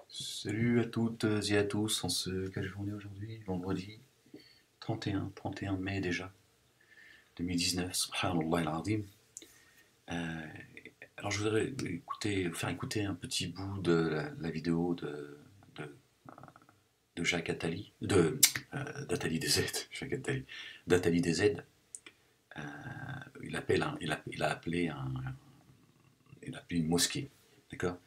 Salut à toutes et à tous, en ce quelle journée aujourd'hui? Vendredi 31 mai déjà, 2019, subhanallah al-azim. Euh, alors je voudrais vous faire écouter un petit bout de la vidéo de, de Jacques Attali, d'Attali DZ, Jacques Attali, d'Attali DZ. Euh, il a appelé une mosquée, d'accord?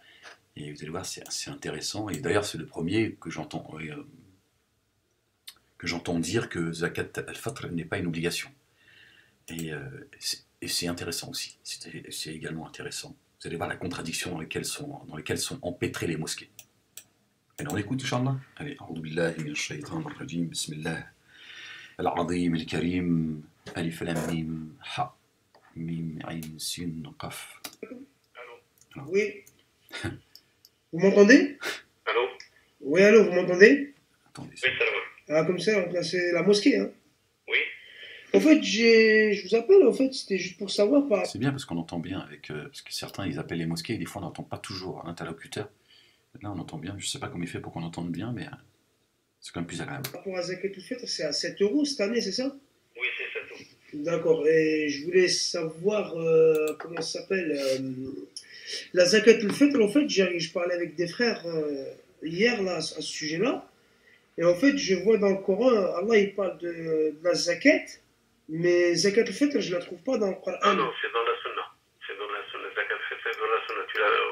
Et vous allez voir, c'est assez intéressant. Et d'ailleurs, c'est le premier que j'entends dire que Zakat al-Fitr n'est pas une obligation. Et, c'est intéressant aussi. C'est également intéressant. Vous allez voir la contradiction dans lesquelles sont empêtrées les mosquées. Alors on écoute, Inch'Allah. Allez, A'udhu billahi minash shaytanir rajim, bismillah. Al-Azim al-Karim, Alif Lam Mim, Ha, Mim, Ain, Sin, Qaf. Alors. Oui. Vous m'entendez? Allô? Oui, allô, vous m'entendez? Attendez. Oui, ça va. Ah, comme ça, c'est la mosquée, hein. Oui. En fait, je vous appelle, en fait, c'était juste pour savoir par... C'est bien parce qu'on entend bien parce que certains ils appellent les mosquées et des fois on n'entend pas toujours l'interlocuteur. Là on entend bien, je sais pas comment il fait pour qu'on entende bien, mais c'est quand même plus agréable. Par rapport à Zakat al-Fitr, c'est à 7 euros cette année, c'est ça? Oui, c'est ça tout. D'accord, et je voulais savoir comment ça s'appelle. La Zakat al-Fitr, en fait, je parlais avec des frères hier là, à ce sujet-là, et en fait, je vois dans le Coran, Allah il parle de la Zakat, mais Zakat al-Fitr, je la trouve pas dans le Coran. Ah non, c'est dans la Sunna. C'est dans la Sunna. Zakat, c'est dans la Sunna.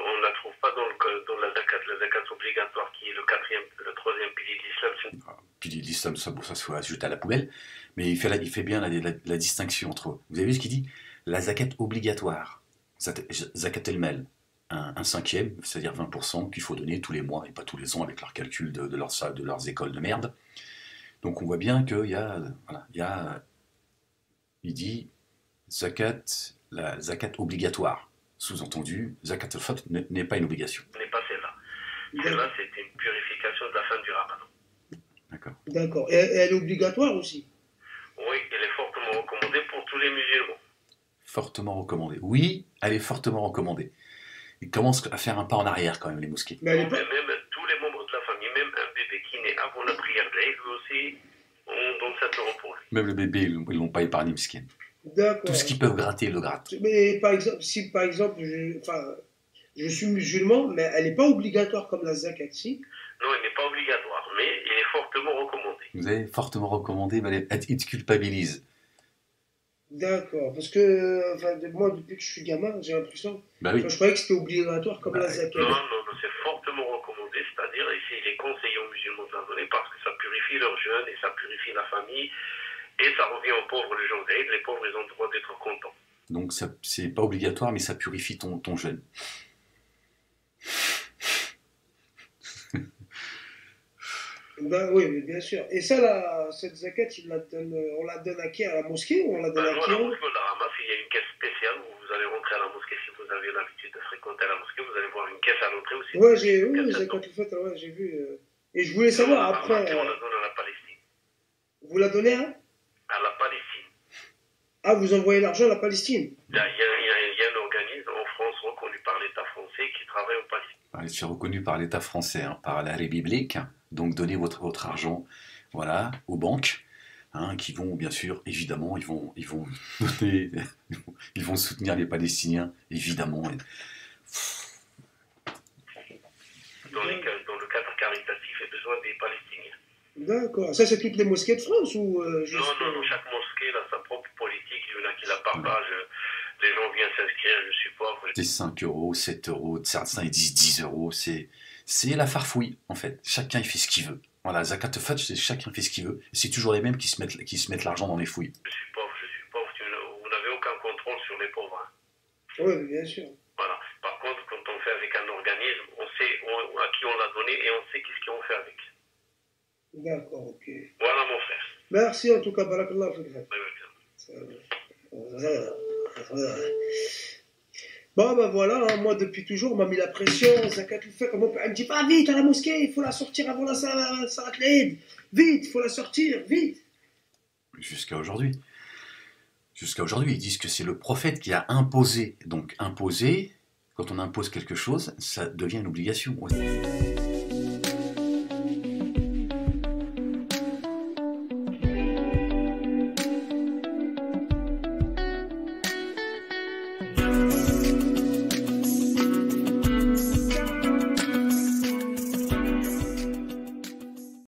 On ne la trouve pas dans la Zakat. La Zakat obligatoire, qui est le troisième pilier de l'islam. Pilier de l'islam, ça se ajouter à la poubelle, mais il fait bien la distinction entre eux. Vous avez vu ce qu'il dit? La zakat obligatoire, zakat el-mal, un cinquième, c'est-à-dire 20% qu'il faut donner tous les mois et pas tous les ans avec leur calcul de leurs écoles de merde. Donc on voit bien qu'il il dit la zakat obligatoire. Sous-entendu, zakat al-fitr n'est pas une obligation. Ce n'est pas celle-là. Celle-là, c'est une purification de la fin du ramadan. D'accord. D'accord. Et elle est obligatoire aussi? Oui, elle est fortement recommandée pour tous les musulmans. Fortement recommandée. Oui, elle est fortement recommandée. Ils commencent à faire un pas en arrière quand même, les mosquées. Mais Même tous les membres de la famille, même un bébé qui naît avant la prière de l'Aïd, lui aussi, on donne 7 euros pour lui. Même le bébé, ils ne l'ont pas épargné, miskin. D'accord. Tout ce qu'ils peuvent gratter, ils le grattent. Mais par exemple, si par exemple, je suis musulman, mais elle n'est pas obligatoire comme la zakat, si? Non, elle n'est pas obligatoire, mais elle est fortement recommandée. Vous avez fortement recommandé, mais il te culpabilise. D'accord, parce que moi, depuis que je suis gamin, j'ai l'impression. Bah oui. Je croyais que c'était obligatoire comme la zakat. Non, c'est fortement recommandé, c'est-à-dire ici il est conseillé aux musulmans de la donner parce que ça purifie leur jeûne et ça purifie la famille et ça revient aux pauvres le jour d'Aïd. Les pauvres, ils ont le droit d'être contents. Donc c'est pas obligatoire, mais ça purifie ton jeûne. Ben oui, mais bien sûr. Et ça, cette zakat, on la donne à qui? À la mosquée ou on la donne à qui? À la mosquée, on la ramasse. Il y a une caisse spéciale où vous allez rentrer à la mosquée. Si vous avez l'habitude de fréquenter la mosquée, vous allez voir une caisse à l'entrée aussi. Ouais, zakat al-Fitr, ouais, j'ai vu. Et je voulais savoir après. On la donne à la Palestine. Vous la donnez à? À la Palestine. Ah, vous envoyez l'argent à la Palestine? Il y a un organisme en France reconnu par l'État français qui travaille en Palestine. C'est reconnu par l'État français, hein, par l'arrêt biblique. Donc donnez votre argent, voilà, aux banques, hein, qui vont bien sûr, évidemment, ils vont donner, ils vont soutenir les Palestiniens, évidemment. Dans le cadre caritatif et besoin des Palestiniens. D'accord. Ça, c'est toutes les mosquées de France ou juste... Non, chaque mosquée a sa propre politique. Il y en a qui la partagent. Les gens viennent s'inscrire, je suppose. C'est 5 euros, 7 euros, certains ils disent 10 euros, c'est la farfouille, en fait. Chacun, il fait ce qu'il veut. Voilà, zakat al-fitr, c'est chacun fait ce qu'il veut. C'est toujours les mêmes qui se mettent l'argent dans les fouilles. Je suis pauvre. Vous n'avez aucun contrôle sur les pauvres. Hein. Oui, bien sûr. Voilà. Par contre, quand on fait avec un organisme, on sait à qui on l'a donné et on sait qu'est-ce qu'on fait avec. D'accord, ok. Voilà, mon frère. Merci en tout cas, barakallah. Bon, ben voilà, hein, moi depuis toujours, on m'a mis la pression, zakat al-Fitr, elle me dit pas vite à la mosquée, il faut la sortir avant la salat al-Eid, vite, il faut la sortir, vite. Jusqu'à aujourd'hui, ils disent que c'est le prophète qui a imposé. Donc imposer, quand on impose quelque chose, ça devient une obligation.